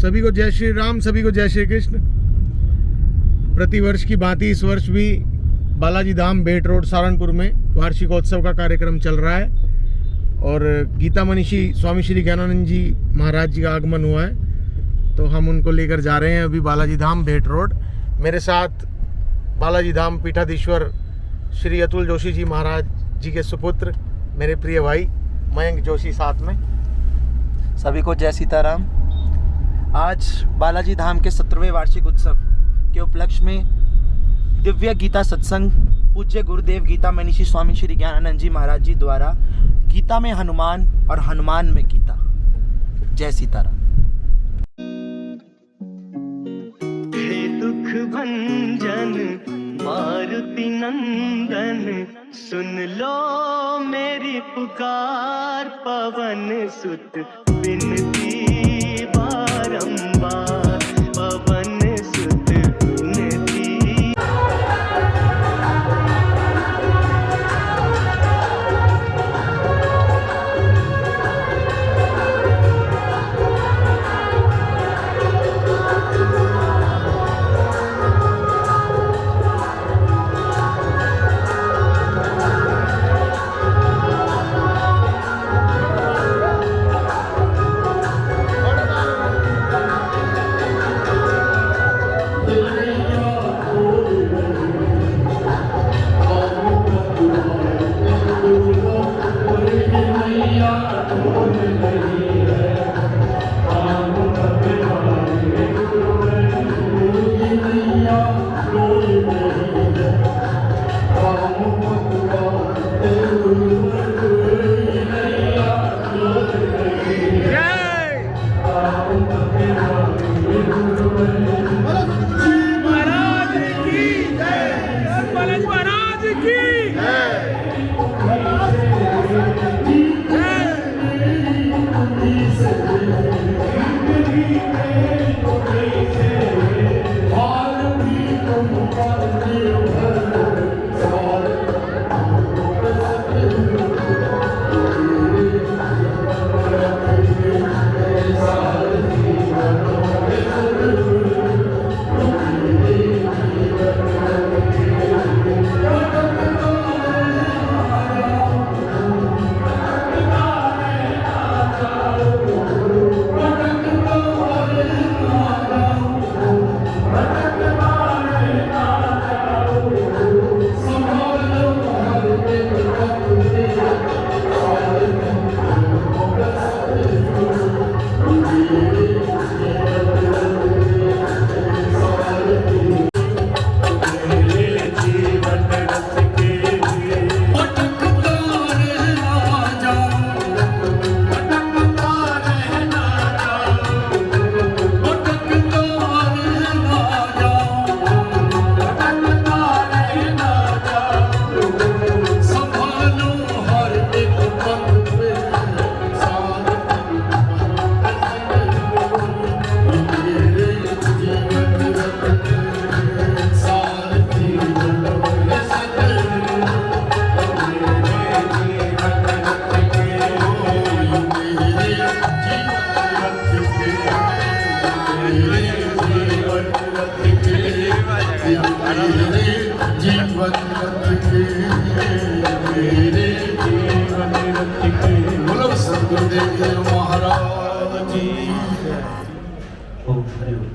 सभी को जय श्री राम, सभी को जय श्री कृष्ण। प्रतिवर्ष की भांति इस वर्ष भी बालाजी धाम बेट रोड सहारनपुर में वार्षिकोत्सव का कार्यक्रम चल रहा है और गीता मनीषी स्वामी श्री ज्ञानानंद जी महाराज जी का आगमन हुआ है, तो हम उनको लेकर जा रहे हैं अभी बालाजी धाम बेट रोड। मेरे साथ बालाजी धाम पीठाधीश्वर श्री अतुल जोशी जी महाराज जी के सुपुत्र मेरे प्रिय भाई मयंक जोशी साथ में। सभी को जय सीताराम। आज बालाजी धाम के 17वें वार्षिक उत्सव के उपलक्ष्य में दिव्य गीता सत्संग पूज्य गुरुदेव गीता मनीषी स्वामी श्री ज्ञानानंद जी महाराज जी द्वारा गीता में हनुमान और हनुमान में गीता। जय सीताराम। हे दुख भंजन मारुति नंदन, सुन लो मेरी पुकार, पवन सुत बिनती बारंबार, पवन सुत बिनती। बोलो सद्गुरुदेव महाराज जी। ओम हरि ओम।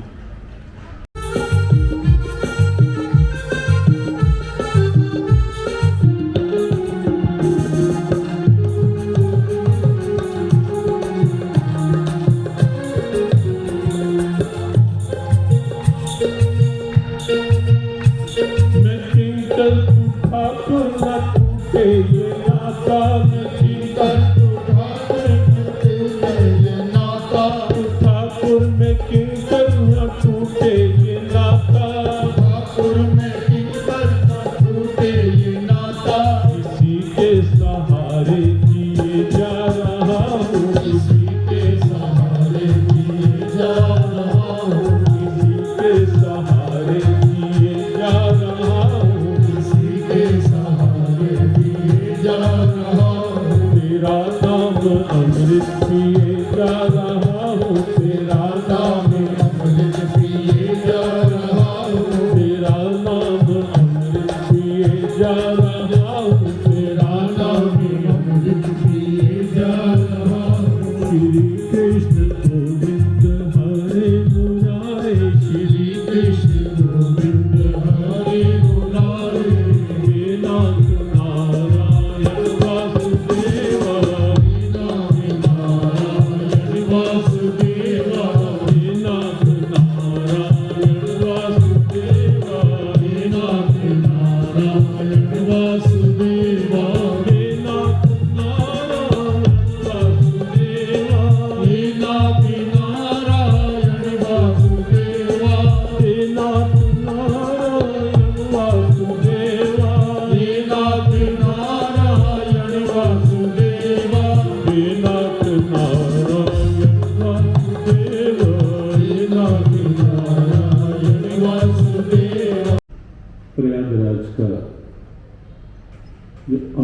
ठाकुर में किंकर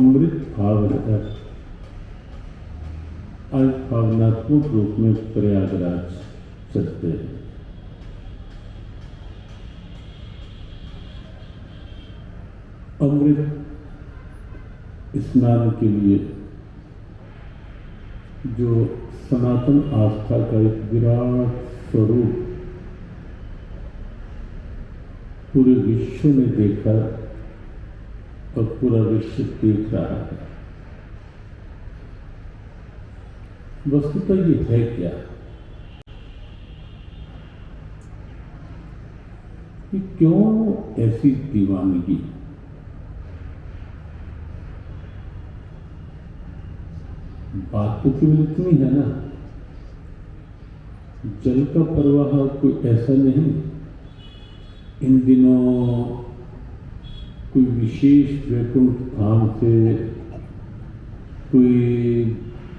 अमृत भाव है, आज भावनात्मक रूप में प्रयागराज चलते हैं। अमृत स्नान के लिए जो सनातन आस्था का एक विराट स्वरूप पूरे विश्व में देखा और पूरा विश्व देख रहा है। वस्तुतः ये है क्या कि क्यों ऐसी दीवानगी? बात तो केवल इतनी है ना, जल का प्रवाह कोई ऐसा नहीं इन दिनों कोई विशेष वैकुंठ धाम से कोई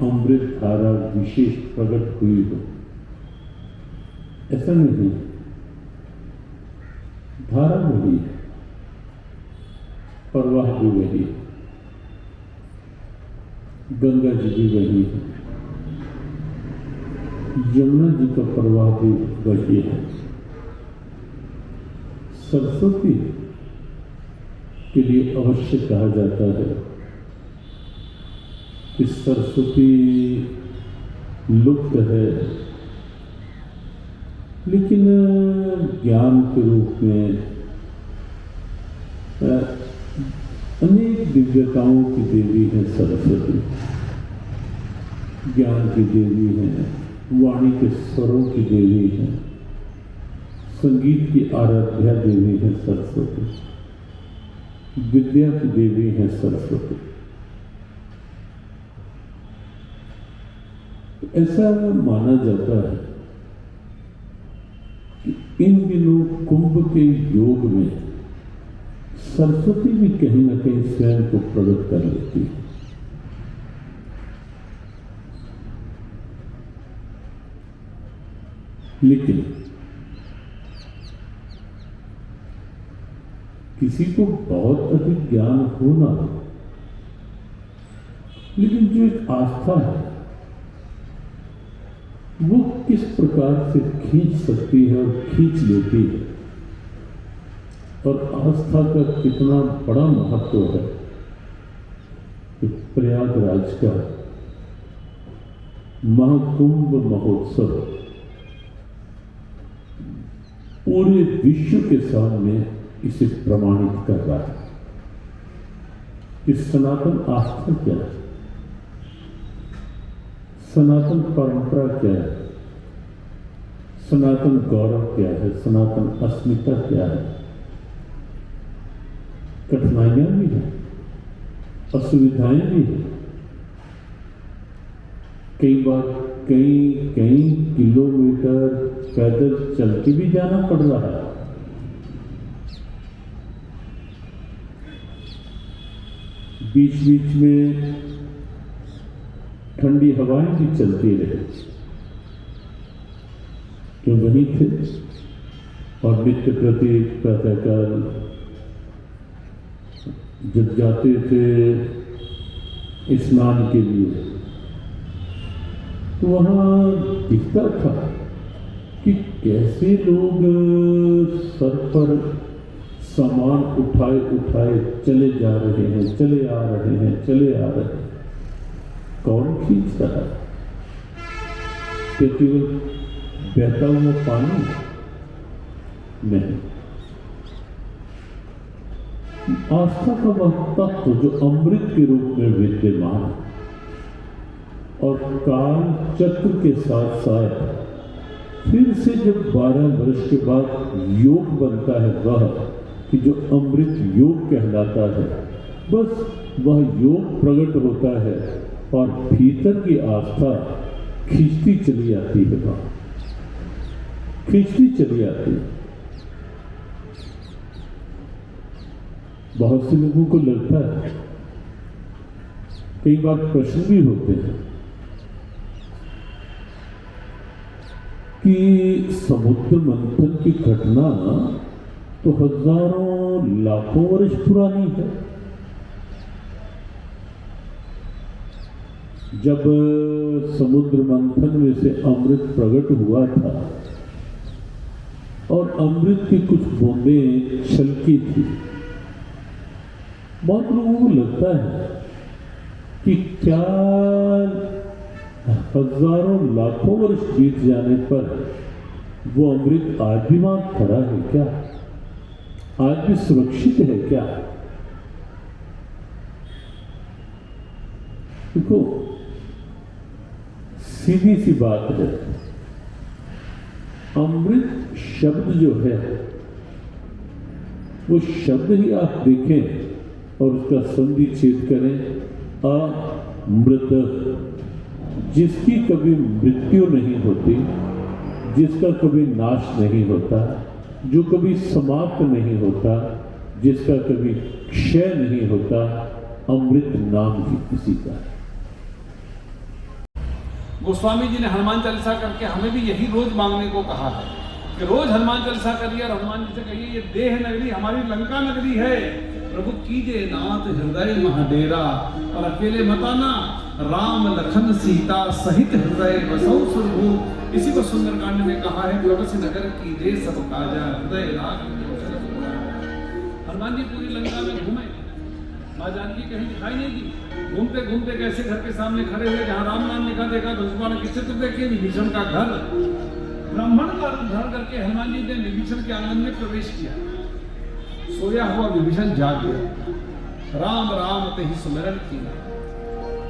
अमृत धारा विशेष प्रकट हुई हो, ऐसा नहीं। धारा वही है, प्रवाह भी वही है, गंगा जी भी वही है, यमुना जी का प्रवाह भी वही है, सरस्वती के लिए अवश्य कहा जाता है कि सरस्वती लुप्त है, लेकिन ज्ञान के रूप में अनेक दिव्यताओं की देवी है सरस्वती। ज्ञान की देवी है, वाणी के स्वरों की देवी है, संगीत की आराध्या देवी है सरस्वती, विद्या की देवी है सरस्वती। ऐसा माना जाता है कि इन दिनों कुंभ के योग में सरस्वती भी कहीं ना कहीं स्वयं को प्रकट कर लेती है। लेकिन किसी को बहुत अधिक ज्ञान होना, लेकिन जो एक आस्था है वो किस प्रकार से खींच सकती है और खींच लेती है, और आस्था का कितना बड़ा महत्व है कि प्रयागराज का महाकुंभ महोत्सव पूरे विश्व के सामने इसे प्रमाणित कर रहा है कि सनातन आस्था क्या है, सनातन परंपरा क्या है, सनातन गौरव क्या है, सनातन अस्मिता क्या है। कठिनाइयां भी हैं, असुविधाएं भी हैं, कई बार कई किलोमीटर पैदल चल के भी जाना पड़ रहा है। बीच बीच में ठंडी हवाएं भी चलती रही, जो वहीं थे और नित्य प्रति प्रातःकाल जब जाते थे स्नान के लिए तो वहां दिखता था कि कैसे लोग सर पर सामान उठाए उठाए चले जा रहे हैं, चले आ रहे हैं, चले आ रहे हैं। कौन खींच रहा है? क्या केवल बहता हुआ पानी? नहीं, आस्था का वह तत्व जो अमृत के रूप में विद्यमान है और काल चक्र के साथ साथ फिर से जब 12 वर्ष के बाद योग बनता है, वह कि जो अमृत योग कहलाता है, बस वह योग प्रकट होता है और भीतर की आस्था खींचती चली आती है, वह खींचती चली आती है। बहुत से लोगों को लगता है, कई बार प्रश्न भी होते हैं कि समुद्र मंथन की घटना तो हजारों लाखों वर्ष पुरानी है, जब समुद्र मंथन में से अमृत प्रकट हुआ था और अमृत की कुछ बूंदें छलकी थी, बहुत लोगों को लगता है कि क्या हजारों लाखों वर्ष बीत जाने पर वो अमृत आज भी वहां खड़ा है क्या, आज भी सुरक्षित है क्या? देखो, सीधी सी बात है, अमृत शब्द जो है वो शब्द ही आप देखें और उसका संधि छेद करें, अमृत, जिसकी कभी मृत्यु नहीं होती, जिसका कभी नाश नहीं होता, जो कभी समाप्त नहीं होता, जिसका कभी क्षय नहीं होता, अमृत नाम ही किसी का है। गोस्वामी जी ने हनुमान चालीसा करके हमें भी यही रोज मांगने को कहा है कि रोज हनुमान चालीसा करिए और हनुमान जी से कहिए, ये देह नगरी हमारी लंका नगरी है, प्रभु कीजिए नाथ हृदय महाडेरा, और अकेले मताना राम लखन सीता सहित हृदय बसौ सुरभूप। इसी को सुंदरकांड में कहा है, प्रभु नगर कीजिए सब काजा हृदय राग। हनुमान जी पूरी लंका में घूमे, माँ जानकी कहीं दिखाई नहीं दी, घूमते घूमते कैसे घर के सामने खड़े हुए, जहाँ राम नाम लिखा देखा तो उसको ने चित्र देखे, विभीषण का घर, ब्राह्मण का रूप धारण करके हनुमान जी ने विभीषण के आंगन में प्रवेश किया। सोया हुआ विभीषण जाग गया, राम राम ते ही सुमिरन किया।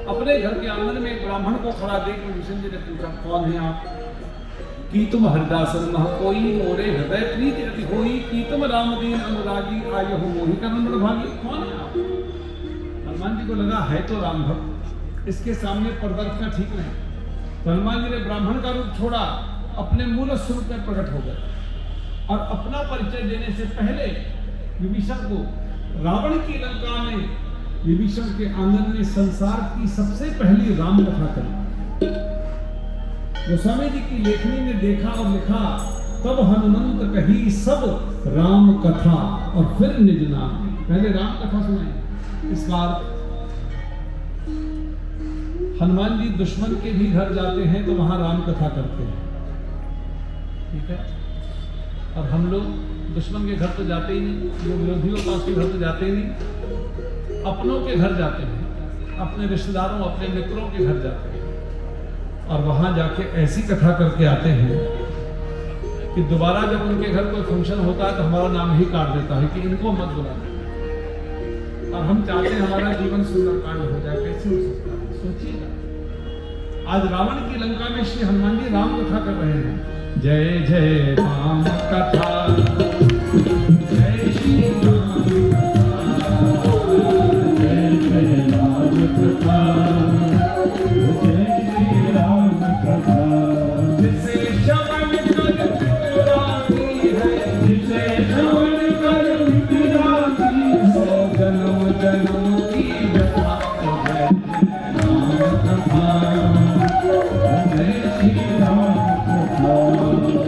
अपने घर के आंगन में एक ब्राह्मण को खड़ा देख विभीषण जी ने पूछा, कौन है आप? की तुम हरिदासन मह कोई, मोरे हृदय प्रीति अति होई, की तुम राम दीन अनुरागी, आयहु मोहि करन भागी। कौन है आप? हनुमान जी को लगा है तो राम भक्त, इसके सामने पर्दा रखना ठीक नहीं। तो हनुमान जी ने ब्राह्मण का रूप छोड़ा, अपने मूल स्वरूप में प्रकट हो गए और अपना परिचय देने से पहले विभीषण को रावण की लंका में, विभीषण के आंगन में संसार की सबसे पहली राम कथा करी। गोस्वामी जी की लेखनी में देखा और लिखा, तब हनुमंत कही सब राम कथा, और फिर निज नाम। पहले राम कथा सुनाई। इसका हनुमान जी दुश्मन के भी घर जाते हैं तो वहां राम कथा करते हैं, ठीक है। और हम लोग दुश्मन के घर तो जाते ही नहीं, जो विरोधियों का उसके घर तो जाते ही नहीं, अपनों के घर जाते हैं, अपने रिश्तेदारों अपने मित्रों के घर जाते हैं और वहां जाके ऐसी कथा करके आते हैं कि दोबारा जब उनके घर कोई फंक्शन होता है तो हमारा नाम ही काट देता है कि इनको मत बुलाना। और हम चाहते हैं हमारा जीवन सुंदरकांड हो जाए, कैसे हो सकता है? सोचिएगा, आज रावण की लंका में श्री हनुमान जी राम कथा कर रहे हैं। जय जय राम कथा, जय श्री राम कथा, जय जय राम कथा, जय श्री राम कथा। जिसे श्रवण कर मिटाती है, जिसे श्रवण कर मिटाती है, सौ जन्म जन्म की व्यथा। जय राम कथा, जय श्री राम कथा।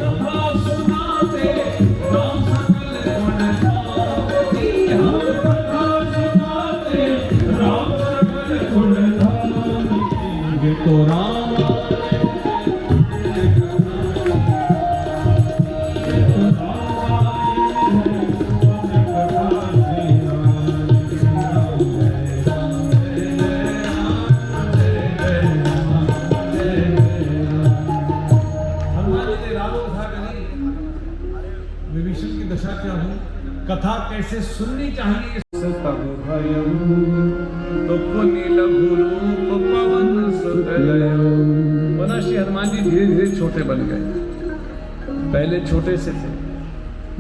कथा सुनाते राम सकल गुण धारी, हम कथा सुनाते राम सकल गुण धारी। ये तो राम कथा कैसे सुननी चाहिए। बना श्री हनुमान जी धीरे धीरे छोटे बन गए, पहले छोटे से थे।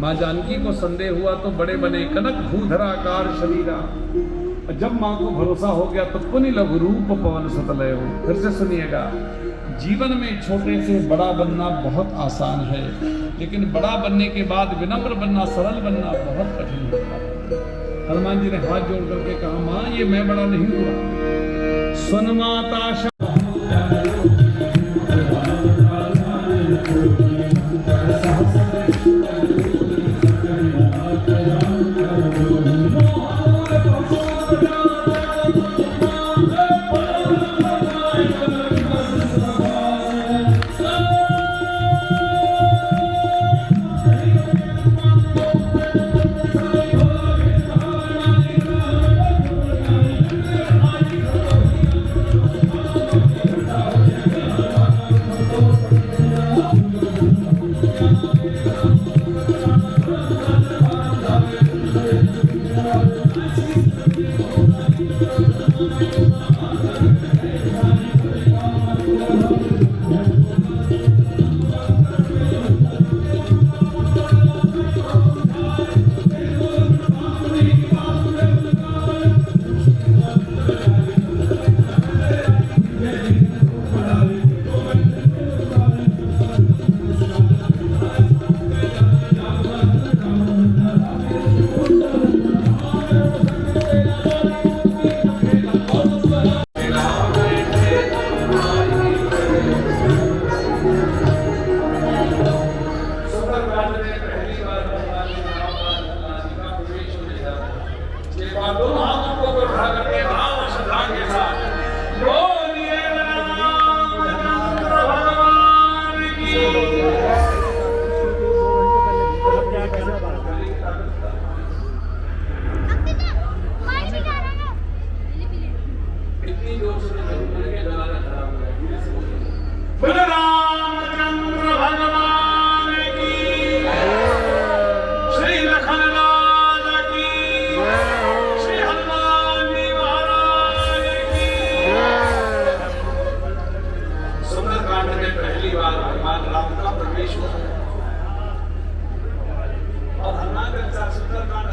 माँ जानकी को संदेह हुआ तो बड़े बने, कनक भूधराकार शरीरा। जब माँ को भरोसा हो गया तो पुनि लघु रूप पवन सतलय हो। फिर से सुनिएगा, जीवन में छोटे से बड़ा बनना बहुत आसान है, लेकिन बड़ा बनने के बाद विनम्र बनना, सरल बनना बहुत कठिन होता है। हनुमान जी ने हाथ जोड़ करके कहा, माँ ये मैं बड़ा नहीं हुआ, सुन माता दोनों हाथों को उठा करके भाव और श्रद्धा के साथ बोलिए रामचंद्र भगवान की। इतनी जोर से बोलो रामचंद्र भगवान की, श्री लखनलाल की, श्री हनुमान जी महाराज की। सुंदरकांड में पहली बार भगवान राम का प्रवेश हुआ और हनुमान के अनुसार सुंदरकांड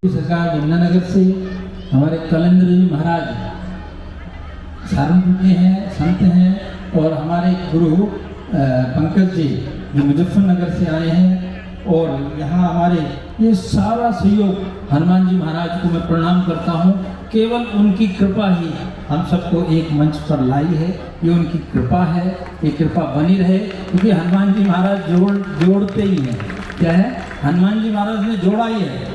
सरकार यमुनानगर से हमारे कलेंद्र जी महाराज सहारनपुर के हैं, संत हैं, और हमारे गुरु पंकज जी जो मुजफ्फरनगर से आए हैं। और यहाँ हमारे ये सारा सहयोग हनुमान जी महाराज को मैं प्रणाम करता हूँ। केवल उनकी कृपा ही हम सबको एक मंच पर लाई है, ये उनकी कृपा है, ये कृपा बनी रहे, क्योंकि हनुमान जी महाराज जोड़ते ही हैं। क्या है, हनुमान जी महाराज ने जोड़ा ही है,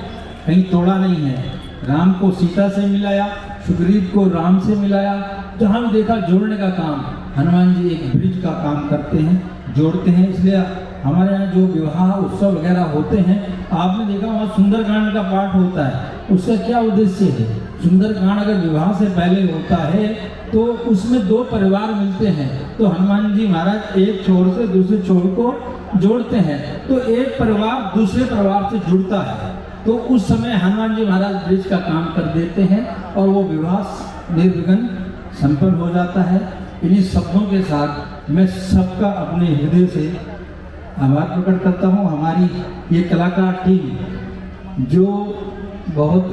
कहीं तोड़ा नहीं है। राम को सीता से मिलाया, सुग्रीव को राम से मिलाया, जहाँ भी देखा जोड़ने का काम। हनुमान जी एक ब्रिज का काम करते हैं, जोड़ते हैं। इसलिए हमारे यहाँ जो विवाह उत्सव वगैरह होते हैं, आपने देखा वहाँ सुंदरकांड का पाठ होता है। उसका क्या उद्देश्य है? सुंदरकांड अगर विवाह से पहले होता है तो उसमें दो परिवार मिलते हैं, तो हनुमान जी महाराज एक छोर से दूसरे छोर को जोड़ते हैं, तो एक परिवार दूसरे परिवार से जुड़ता है। तो उस समय हनुमान जी महाराज ब्रिज का काम कर देते हैं और वो विवाह निर्विघ्न संपन्न हो जाता है। इन्हीं शब्दों के साथ मैं सबका अपने हृदय से आभार प्रकट करता हूँ। हमारी ये कलाकार टीम जो बहुत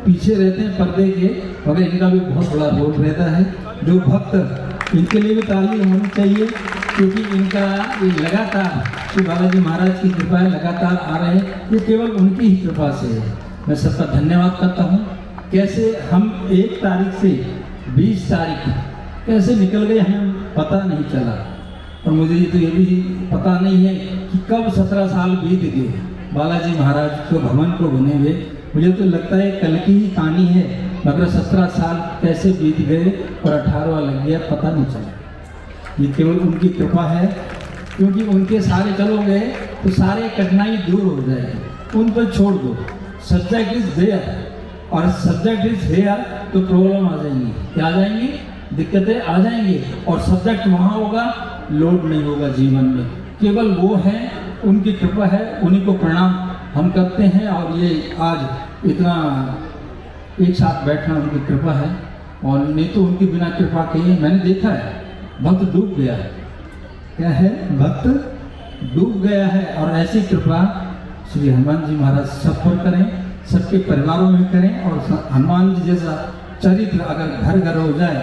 पीछे रहते हैं पर्दे के, मगर इनका भी बहुत बड़ा रोल रहता है। जो भक्त, इनके लिए भी ताली होनी चाहिए, क्योंकि इनका ये लगातार श्री बालाजी महाराज की कृपा है, लगातार आ रहे हैं। ये केवल उनकी ही कृपा से है। मैं सबका धन्यवाद करता हूँ। कैसे हम 1 तारीख से 20 तारीख कैसे निकल गए हमें पता नहीं चला, और मुझे तो ये भी पता नहीं है कि कब 17 साल बीत गए बालाजी महाराज को भवन को बने हुए। मुझे तो लगता है कल की ही कहानी है, मगर 17 साल कैसे बीत गए और 18वां लग गया, पता नहीं चला। ये केवल उनकी कृपा है, क्योंकि उनके सारे चलोगे तो सारे कठिनाई दूर हो जाएगी। उन पर छोड़ दो, सब्जेक्ट इज देयर, और सब्जेक्ट इज हेयर तो प्रॉब्लम आ जाएंगी। क्या आ जाएंगी? दिक्कतें आ जाएंगी। और सब्जेक्ट वहाँ होगा लोड नहीं होगा जीवन में। केवल वो है, उनकी कृपा है, उन्हीं को प्रणाम हम करते हैं। और ये आज इतना एक साथ बैठना उनकी कृपा है, और नहीं तो उनकी बिना कृपा के मैंने देखा है भक्त डूब गया है। क्या है? भक्त डूब गया है। और ऐसी कृपा श्री हनुमान जी महाराज सब पर करें, सबके परिवारों में करें। और हनुमान जी जैसा चरित्र अगर घर घर हो जाए।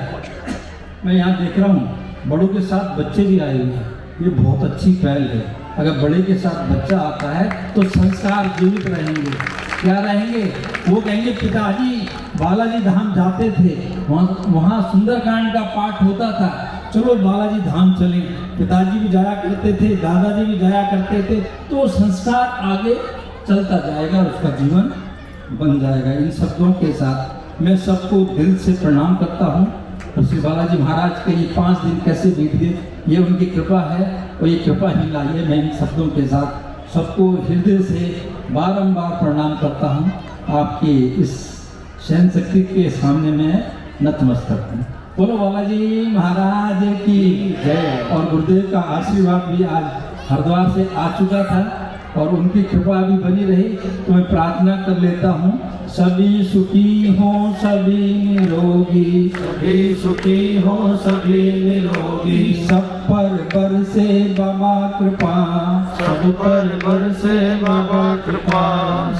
मैं यहाँ देख रहा हूँ बड़ों के साथ बच्चे भी आए हुए हैं, ये बहुत अच्छी पहल है। अगर बड़े के साथ बच्चा आता है तो संस्कार जीवित रहेंगे। क्या रहेंगे? वो कहेंगे पिताजी बालाजी धाम जाते थे, वहाँ सुंदरकांड का पाठ होता था, चलो बालाजी धाम चलें। पिताजी भी जाया करते थे, दादाजी भी जाया करते थे, तो संस्कार आगे चलता जाएगा, उसका जीवन बन जाएगा। इन शब्दों के साथ मैं सबको दिल से प्रणाम करता हूँ। और श्री बालाजी महाराज के ये 5 दिन कैसे बीत गए, ये उनकी कृपा है, और ये कृपा ही लाई है। मैं इन शब्दों के साथ सबको हृदय से बारंबार प्रणाम करता हूँ। आपकी इस सहन शक्ति के सामने मैं नतमस्तक हूँ। बोलो बालाजी महाराज की जय। और गुरुदेव का आशीर्वाद भी आज हरिद्वार से आ चुका था, और उनकी कृपा भी बनी रही। तो मैं प्रार्थना कर लेता हूँ, सभी सुखी हो सभी निरोगी, सभी सुखी हो सभी निरोगी, सब पर बरसे बाबा कृपा, सब पर बरसे बाबा कृपा,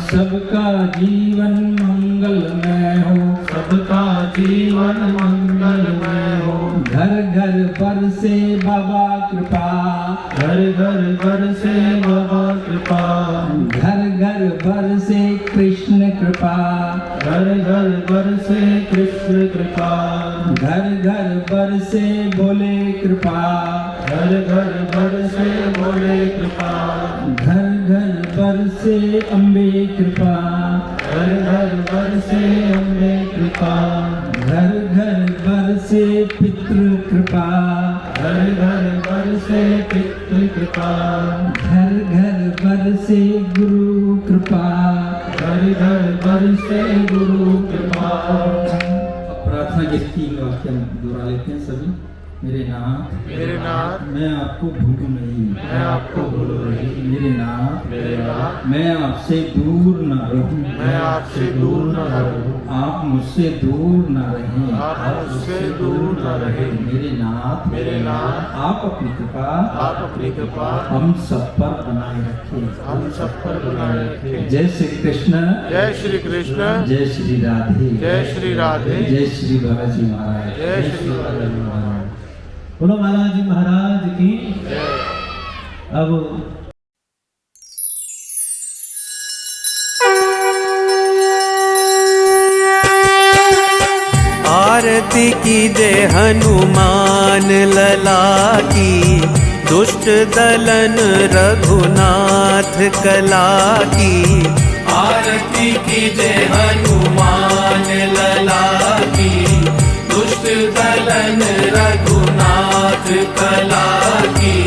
सबका जीवन मंगलमय हो, सबका जीवन मंगलमय हो, घर घर बरसे बाबा कृपा, घर घर बरसे बाबा कृपा, घर घर बरसे कृष्ण कृपा, घर घर बरसे कृष्ण कृपा, घर घर बरसे भोले कृपा, घर घर बरसे भोले कृपा, घर घर बरसे अम्बे कृपा, घर घर बरसे अम्बे कृपा, घर घर बरसे पितृ कृपा, घर घर बरसे पितृ कृपा, घर घर बरसे गुरु कृपा, घर घर बरसे गुरु कृपा। प्रार्थना के 3 वाक्य हम दोहरा लेते हैं सभी। मेरे नाथ मैं आपको भूलूं नहीं, मैं आपको भूलूं नहीं, मेरे नाथ नाथ मैं आपसे दूर न रहूं, मैं आपसे दूर न रहूं, आप मुझसे दूर न रहें, आप मुझसे दूर न रहें, मेरे नाथ आप अपनी कृपा आप अपनी कृपा हम सब पर बनाए रखें, हम सब पर बनाए रखें। जय श्री कृष्ण, जय श्री कृष्ण, जय श्री राधे, जय श्री राधे, जय श्री बालाजी महाराज, जय श्री बालाजी महाराज। बोलो बालाजी महाराज की। अब आरती कीजय हनुमान लला की, दुष्ट दलन रघुनाथ कला की। आरती कीजय हनुमान लला की, दुष्ट दलन रघुनाथ कला की।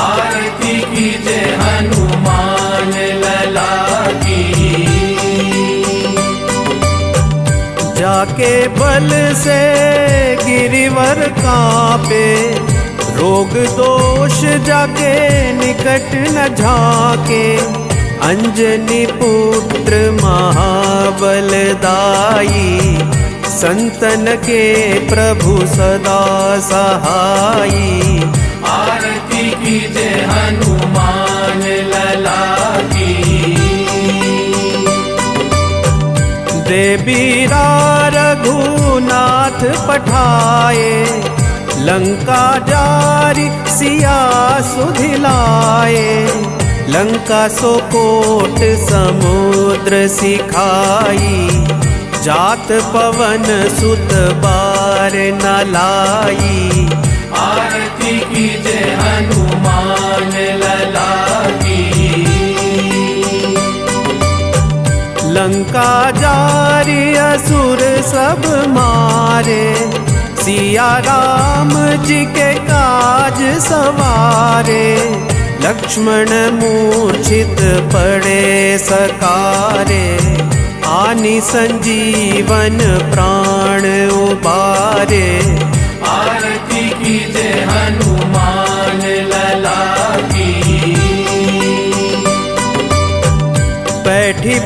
आरती कीजय हनुमान लला की। जाके बल से गिरिवर कांपे, रोग दोष जाके निकट न झाके। अंजनी पुत्र महाबलदाई, संतन के प्रभु सदा सहाई। आरती कीजय हनुमान लला की। देवीरा रघुनाथ पठाए, लंका जारी सिया सुधिलाए। लंका सो कोट समुद्र सिखाई, जात पवन सुत बार न लाई। आरती कीजय हनुमान लला की। लंका जारी असुर सब मारे, सिया राम जी के काज सवारे। लक्ष्मण मूर्छित पड़े सकारे, आनि संजीवन प्राण उबारे। आरती कीजय हनुमान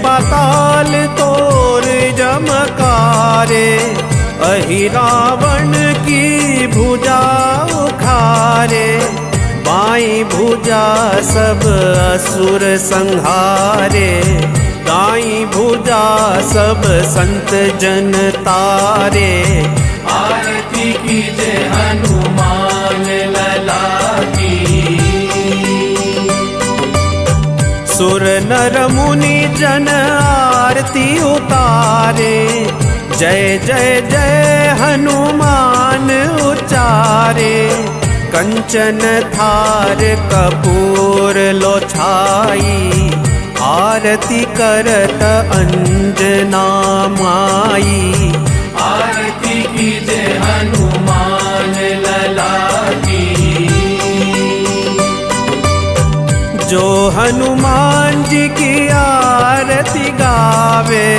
पाताल तोर जमकारे, अहि रावण की भुजा उखारे, बाई भुजा सब असुर संहारे, दाई भुजा सब संत जन तारे। आरती कीजे हनुमान लला की। सुर नर मुनि जन आरती उतारे, जय जय जय हनुमान उचारे। कंचन थार कपूर लो छाई, आरती करत अंजना माई। आरती कीजे हनुमान लला की। जो हनुमान जी की आरती गावे,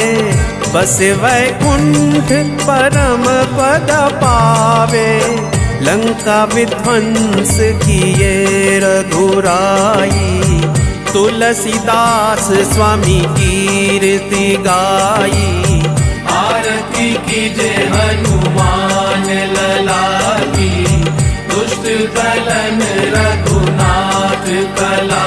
बस वैकुंठ परम पद पावे। लंका विध्वंस किए रघुराई, तुलसीदास स्वामी कीर्ति गाई। आरती कीजे हनुमान लला की। दुष्ट दलन रघुनाथ कला।